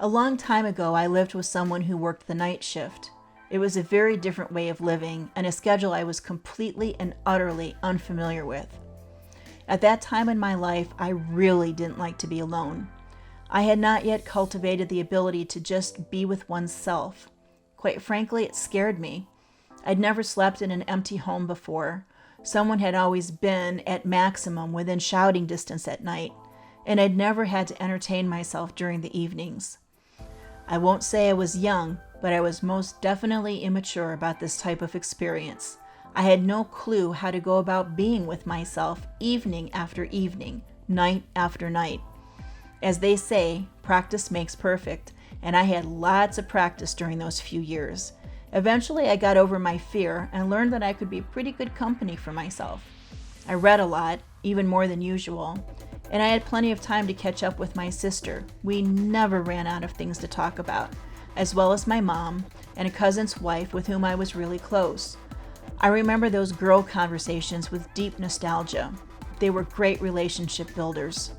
A long time ago, I lived with someone who worked the night shift. It was a very different way of living and a schedule I was completely and utterly unfamiliar with. At that time in my life, I really didn't like to be alone. I had not yet cultivated the ability to just be with oneself. Quite frankly, it scared me. I'd never slept in an empty home before. Someone had always been, at maximum, within shouting distance at night, and I'd never had to entertain myself during the evenings. I won't say I was young, but I was most definitely immature about this type of experience. I had no clue how to go about being with myself evening after evening, night after night. As they say, practice makes perfect, and I had lots of practice during those few years. Eventually, I got over my fear and learned that I could be pretty good company for myself. I read a lot, even more than usual, and I had plenty of time to catch up with my sister. We never ran out of things to talk about, as well as my mom and a cousin's wife with whom I was really close. I remember those girl conversations with deep nostalgia. They were great relationship builders.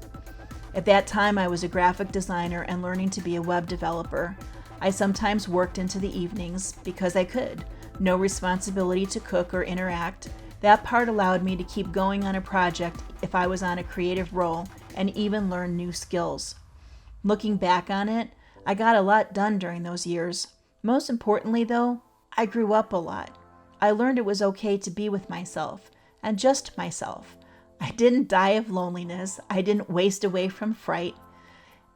At that time, I was a graphic designer and learning to be a web developer. I sometimes worked into the evenings because I could. No responsibility to cook or interact. That part allowed me to keep going on a project if I was on a creative role and even learn new skills. Looking back on it, I got a lot done during those years. Most importantly, though, I grew up a lot. I learned it was okay to be with myself, and just myself. I didn't die of loneliness. I didn't waste away from fright.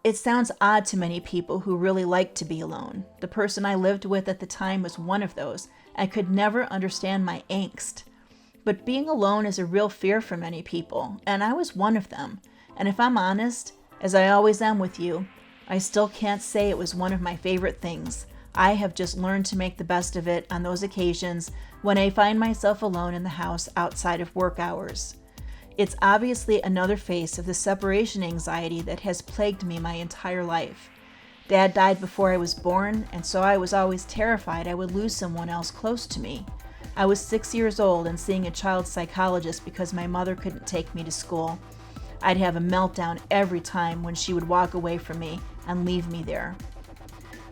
It sounds odd to many people who really like to be alone. The person I lived with at the time was one of those. I could never understand my angst. But being alone is a real fear for many people, and I was one of them. And if I'm honest, as I always am with you, I still can't say it was one of my favorite things. I have just learned to make the best of it on those occasions when I find myself alone in the house outside of work hours. It's obviously another face of the separation anxiety that has plagued me my entire life. Dad died before I was born, and so I was always terrified I would lose someone else close to me. I was 6 years old and seeing a child psychologist because my mother couldn't take me to school. I'd have a meltdown every time when she would walk away from me and leave me there.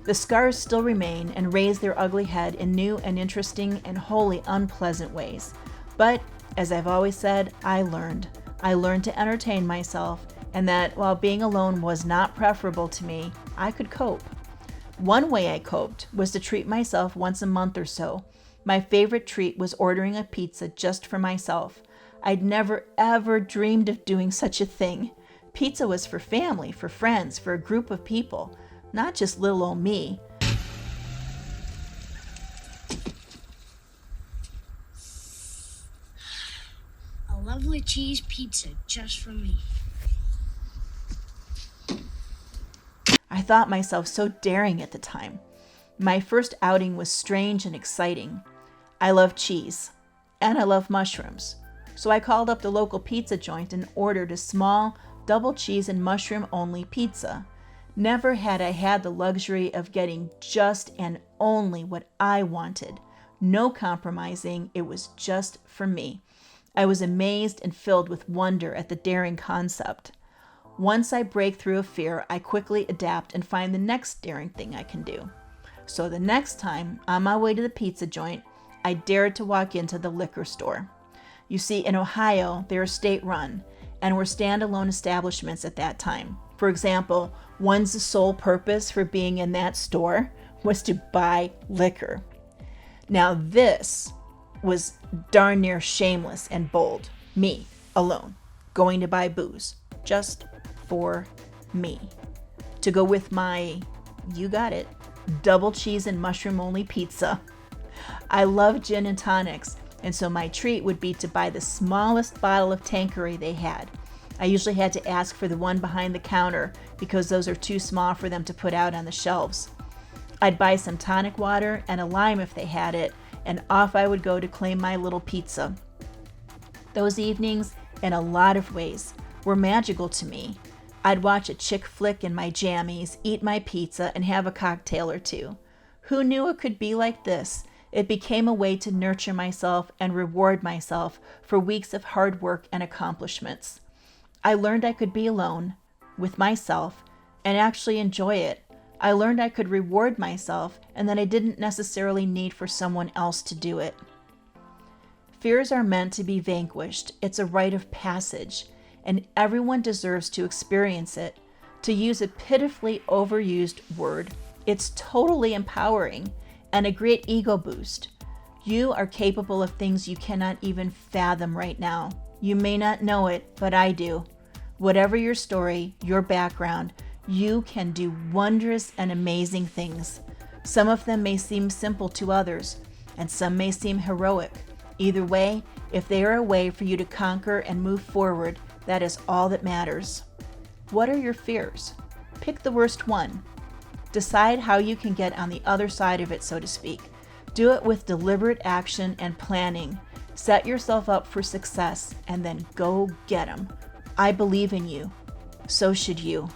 The scars still remain and raise their ugly head in new and interesting and wholly unpleasant ways. But, as I've always said, I learned. I learned to entertain myself, and that while being alone was not preferable to me, I could cope. One way I coped was to treat myself once a month or so. My favorite treat was ordering a pizza just for myself. I'd never ever dreamed of doing such a thing. Pizza was for family, for friends, for a group of people, not just little old me. A lovely cheese pizza just for me. I thought myself so daring at the time. My first outing was strange and exciting. I love cheese, and I love mushrooms. So I called up the local pizza joint and ordered a small, double cheese and mushroom only pizza. Never had I had the luxury of getting just and only what I wanted. No compromising, it was just for me. I was amazed and filled with wonder at the daring concept. Once I break through a fear, I quickly adapt and find the next daring thing I can do. So the next time, on my way to the pizza joint, I dared to walk into the liquor store. You see, in Ohio, they are state-run and were standalone establishments at that time. For example, one's sole purpose for being in that store was to buy liquor. Now this was darn near shameless and bold. Me, alone, going to buy booze, just for me. To go with my, you got it, double cheese and mushroom only pizza. I love gin and tonics, and so my treat would be to buy the smallest bottle of Tanqueray they had. I usually had to ask for the one behind the counter because those are too small for them to put out on the shelves. I'd buy some tonic water and a lime if they had it, and off I would go to claim my little pizza. Those evenings, in a lot of ways, were magical to me. I'd watch a chick flick in my jammies, eat my pizza, and have a cocktail or two. Who knew it could be like this? It became a way to nurture myself and reward myself for weeks of hard work and accomplishments. I learned I could be alone, with myself, and actually enjoy it. I learned I could reward myself and that I didn't necessarily need for someone else to do it. Fears are meant to be vanquished. It's a rite of passage, and everyone deserves to experience it. To use a pitifully overused word, it's totally empowering and a great ego boost. You are capable of things you cannot even fathom right now. You may not know it, but I do. Whatever your story, your background, you can do wondrous and amazing things. Some of them may seem simple to others, and some may seem heroic. Either way, if they are a way for you to conquer and move forward, that is all that matters. What are your fears? Pick the worst one. Decide how you can get on the other side of it, so to speak. Do it with deliberate action and planning. Set yourself up for success and then go get 'em. I believe in you. So should you.